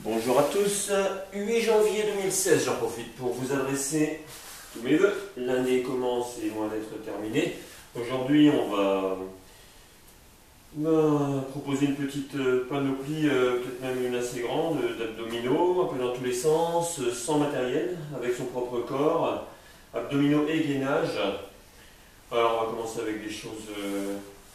Bonjour à tous, 8 janvier 2016, j'en profite pour vous adresser tous mes vœux. L'année commence et est loin d'être terminée. Aujourd'hui, on va proposer une petite panoplie, peut-être même une assez grande, d'abdominaux, un peu dans tous les sens, sans matériel, avec son propre corps, abdominaux et gainage. Alors, on va commencer avec des choses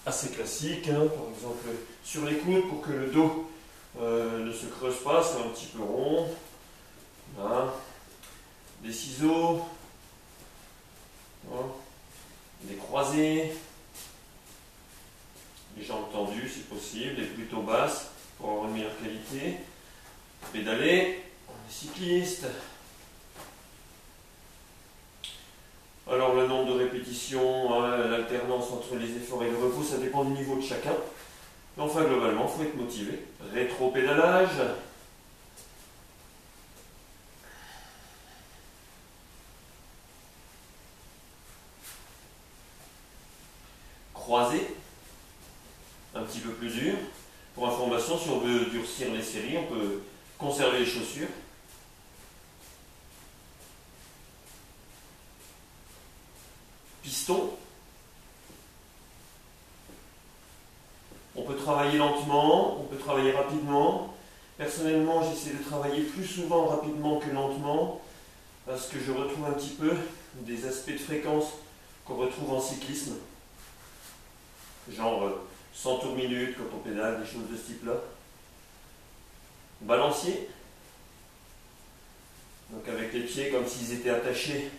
assez classiques, hein, par exemple sur les coudes pour que le dos ne se creuse pas, c'est un petit peu rond. Voilà. Des ciseaux, voilà. Des croisés, les jambes tendues si possible, et plutôt basses pour avoir une meilleure qualité. Pédaler, on est cycliste. Alors le nombre de répétitions, hein, l'alternance entre les efforts et le repos, ça dépend du niveau de chacun. Mais enfin globalement, il faut être motivé. Rétro-pédalage. Croisé, un petit peu plus dur. Pour information, si on veut durcir les séries, on peut conserver les chaussures. Piston. On peut travailler lentement, on peut travailler rapidement. Personnellement, j'essaie de travailler plus souvent rapidement que lentement parce que je retrouve un petit peu des aspects de fréquence qu'on retrouve en cyclisme. Genre 100 tours minute quand on pédale, des choses de ce type-là. Balancier. Donc avec les pieds comme s'ils étaient attachés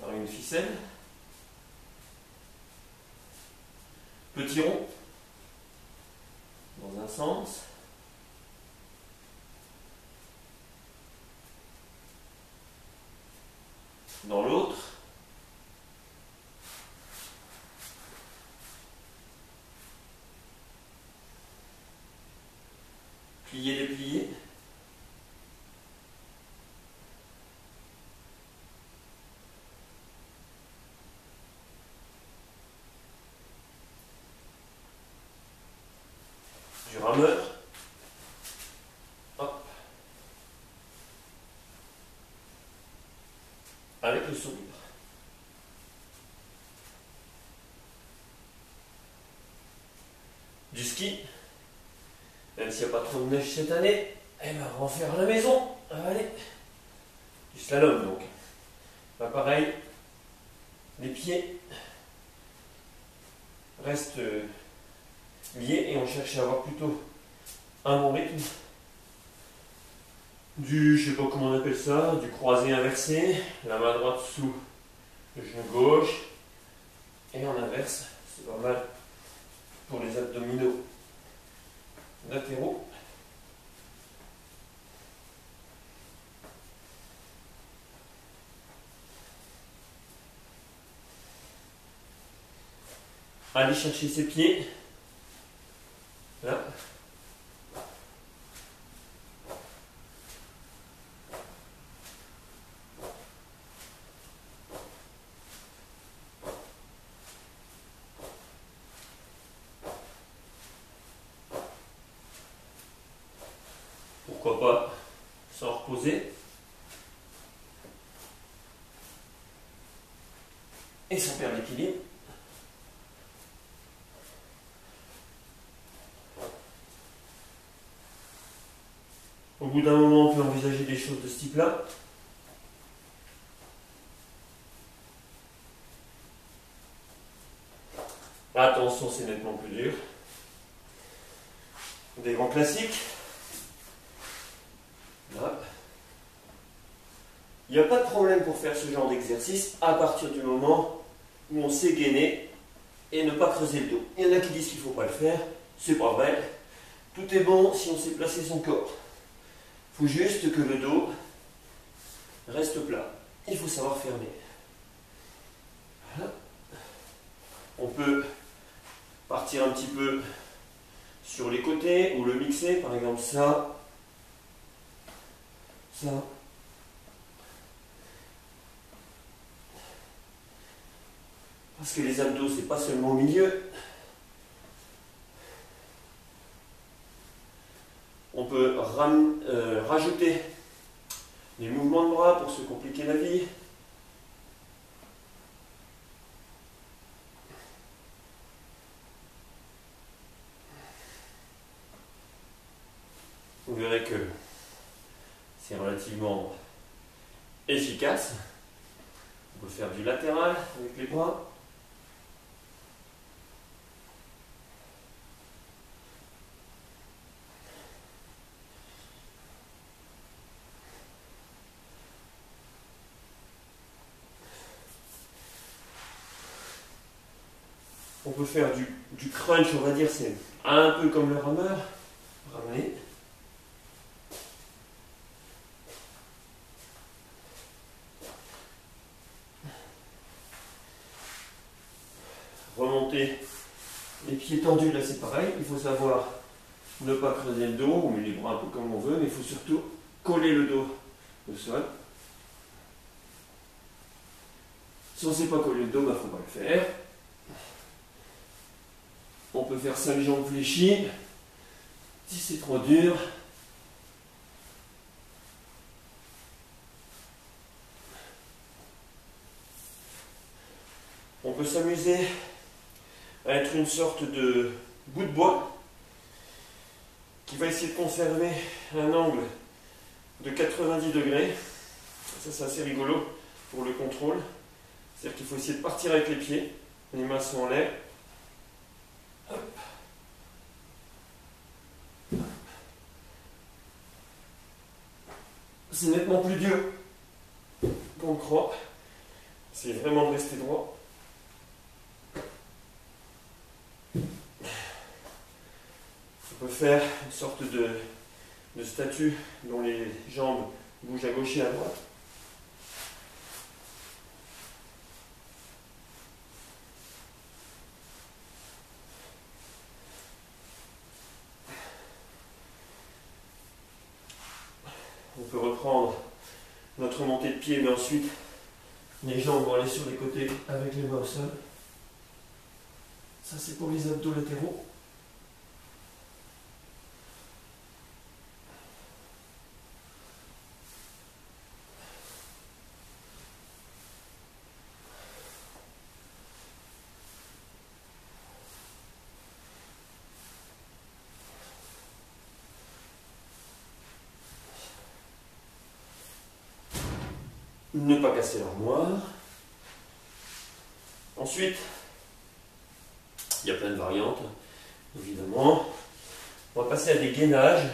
par une ficelle. Petit rond. Dans un sens. Dans l'autre. Plier, déplier. Du rameur. Hop. Avec le sourire. Du ski. Même s'il n'y a pas trop de neige cette année, eh ben, on va en faire à la maison. Allez. Du slalom donc. Bah, pareil, les pieds restent liés et on cherche à avoir plutôt un bon rythme. Je sais pas comment on appelle ça, du croisé inversé, la main droite sous le genou gauche et on inverse, c'est pas mal pour les abdominaux latéraux. Aller chercher ses pieds, là. Pourquoi pas s'en reposer et sans perdre l'équilibre. Au bout d'un moment, on peut envisager des choses de ce type-là. Attention, c'est nettement plus dur. Des grands classiques. Là. Il n'y a pas de problème pour faire ce genre d'exercice à partir du moment où on sait gainer et ne pas creuser le dos. Il y en a qui disent qu'il ne faut pas le faire, c'est pas vrai. Tout est bon si on sait placer son corps. Il faut juste que le dos reste plat. Il faut savoir fermer. Voilà. On peut partir un petit peu sur les côtés ou le mixer, par exemple ça, ça. Parce que les abdos, c'est pas seulement au milieu. On peut rajouter des mouvements de bras pour se compliquer la vie. Vous verrez que c'est relativement efficace. On peut faire du latéral avec les bras. On peut faire du crunch, on va dire, c'est un peu comme le rameur. Ramener. Remonter les pieds tendus, là c'est pareil. Il faut savoir ne pas creuser le dos, on met les bras un peu comme on veut, mais il faut surtout coller le dos au sol. Si on ne sait pas coller le dos, il ne faut pas le faire. On peut faire 5 jambes fléchies. Si c'est trop dur, on peut s'amuser à être une sorte de bout de bois qui va essayer de conserver un angle de 90 degrés. Ça c'est assez rigolo pour le contrôle. C'est-à-dire qu'il faut essayer de partir avec les pieds, les mains sont en l'air. C'est nettement plus dur qu'on le croit. C'est vraiment de rester droit. On peut faire une sorte de statue dont les jambes bougent à gauche et à droite. On peut reprendre notre montée de pied, mais ensuite les jambes vont aller sur les côtés avec les mains au sol. Ça c'est pour les abdos latéraux. Ne pas casser l'armoire. Ensuite, il y a plein de variantes, évidemment. On va passer à des gainages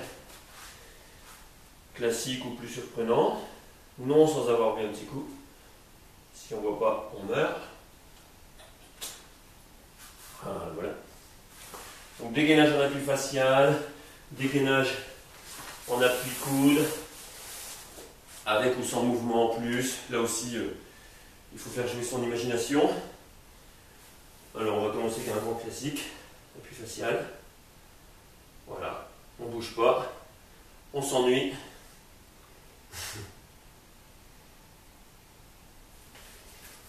classiques ou plus surprenants. Non sans avoir pris un petit coup. Si on ne voit pas, on meurt. Voilà. Donc des gainages en appui facial, des gainages en appui coude, avec ou sans mouvement en plus. Là aussi, il faut faire jouer son imagination. Alors on va commencer avec un grand classique, appui facial. Voilà, on ne bouge pas, on s'ennuie.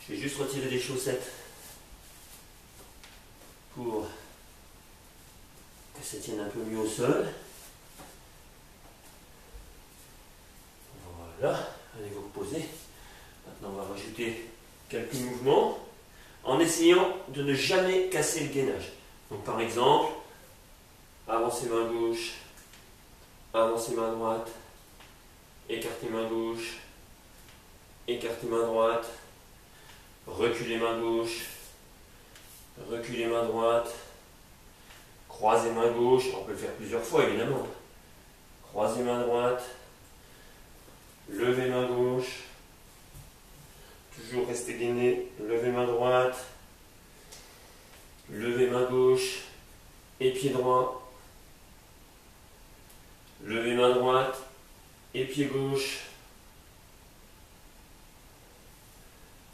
Je vais juste retirer des chaussettes pour que ça tienne un peu mieux au sol. Voilà, allez vous reposer. Maintenant on va rajouter quelques mouvements en essayant de ne jamais casser le gainage. Donc par exemple, avancez main gauche, avancez main droite, écartez main gauche, écartez main droite, reculez main gauche, reculez main droite, croisez main gauche, on peut le faire plusieurs fois évidemment. Croisez main droite, levez main gauche, toujours rester gainé, levez main droite, levez main gauche et pied droit, levez main droite et pied gauche,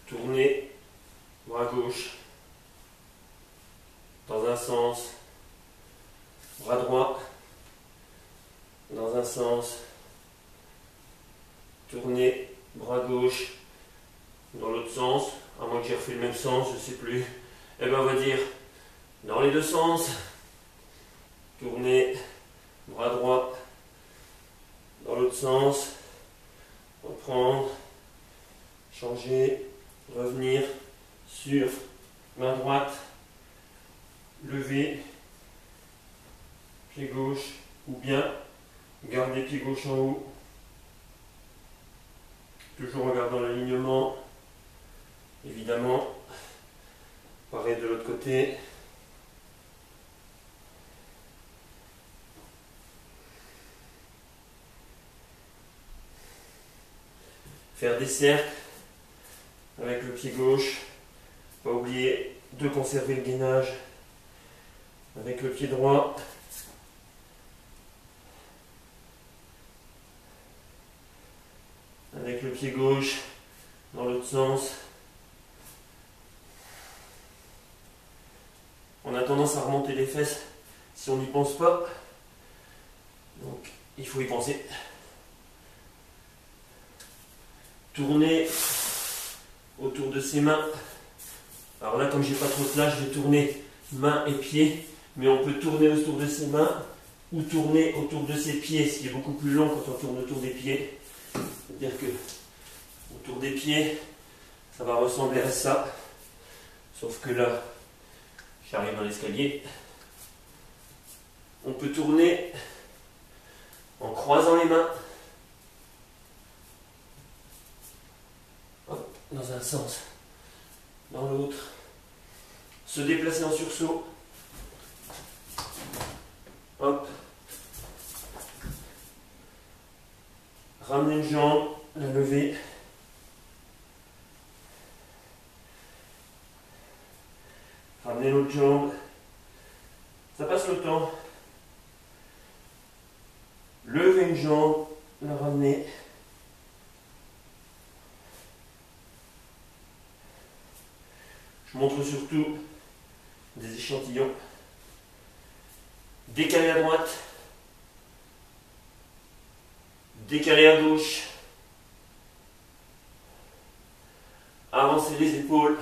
tournez bras gauche dans un sens, bras droit dans un sens, tournez bras gauche dans l'autre sens, à moins que j'ai refait le même sens, je ne sais plus. Et bien on va dire dans les deux sens, tournez bras droit sens, reprendre, changer, revenir sur main droite, lever, pied gauche, ou bien garder pied gauche en haut, toujours en gardant l'alignement, évidemment, pareil de l'autre côté. Faire des cercles avec le pied gauche, pas oublier de conserver le gainage avec le pied droit. Avec le pied gauche dans l'autre sens. On a tendance à remonter les fesses si on n'y pense pas. Donc il faut y penser. Tourner autour de ses mains. Alors là, comme j'ai pas trop de place, je vais tourner mains et pieds, mais on peut tourner autour de ses mains ou tourner autour de ses pieds, ce qui est beaucoup plus long quand on tourne autour des pieds. C'est-à-dire que autour des pieds, ça va ressembler à ça, sauf que là, j'arrive dans l'escalier. On peut tourner en croisant les mains. Hop, dans un sens, dans l'autre. Se déplacer en sursaut. Hop. Ramener une jambe, la lever. Ramener l'autre jambe. Ça passe le temps. Lever une jambe, la ramener. Je montre surtout des échantillons. Décaler à droite. Décaler à gauche. Avancer les épaules.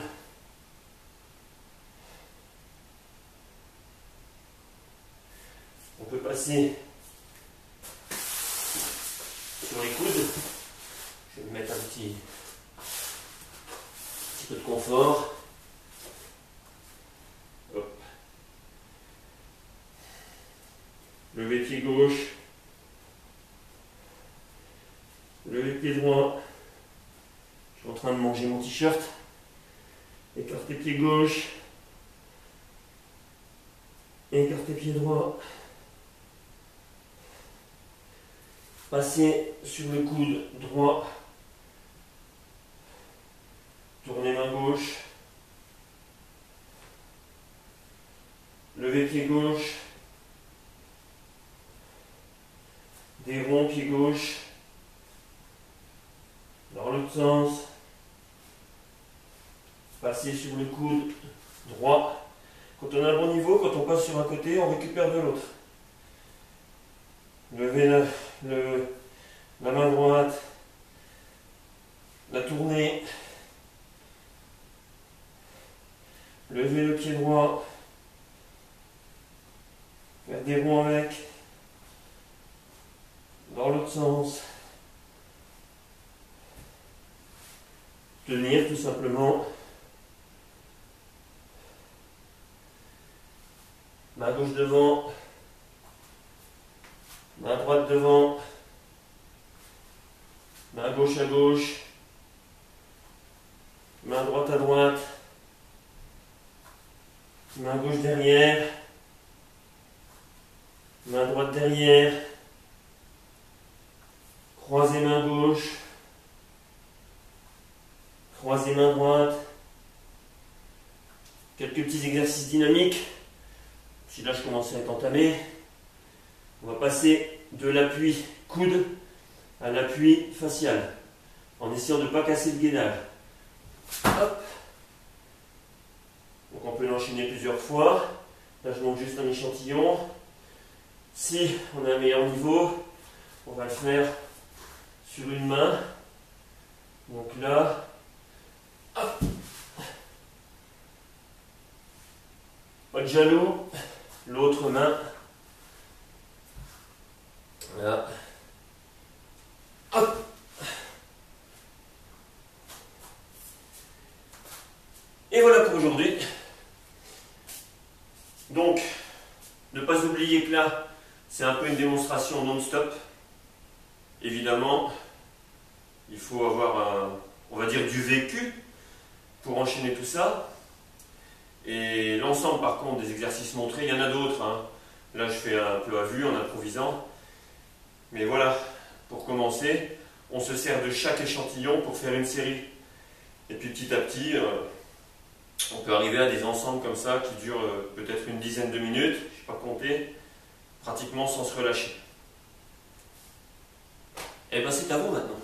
On peut passer sur les coudes. Je vais me mettre un petit peu de confort. Hop. Lever pied gauche. Lever pied droit. Je suis en train de manger mon t-shirt. Écarter pied gauche. Écarter pied droit. Passer sur le coude droit. Tourner main gauche. Lever pied gauche. Des ronds pied gauche. Dans l'autre sens. Passer sur le coude droit. Quand on a un bon niveau, quand on passe sur un côté, on récupère de l'autre. Lever la main droite. La tourner. Lever le pied droit. Faire des ronds avec. Dans l'autre sens. Tenir tout simplement. Main gauche devant. Main droite devant. Main gauche à gauche. Main droite à droite. Main gauche derrière. Main droite derrière. Croisez main gauche. Croisez main droite. Quelques petits exercices dynamiques. Si là je commence à être entamé, on va passer de l'appui coude à l'appui facial, en essayant de ne pas casser le gainage. Hop. Donc on peut l'enchaîner plusieurs fois. Là je montre juste un échantillon. Si on a un meilleur niveau, on va le faire sur une main. Donc là, hop. Pas de jaloux. L'autre main. Là. Ne pas oublier que là, c'est un peu une démonstration non-stop. Évidemment, il faut avoir on va dire du vécu pour enchaîner tout ça. Et l'ensemble par contre des exercices montrés, il y en a d'autres, hein. Là je fais un peu à vue en improvisant. Mais voilà, pour commencer, on se sert de chaque échantillon pour faire une série. Et puis petit à petit, on peut arriver à des ensembles comme ça qui durent peut-être une dizaine de minutes, je ne sais pas compter, pratiquement sans se relâcher. Et bien c'est à vous maintenant.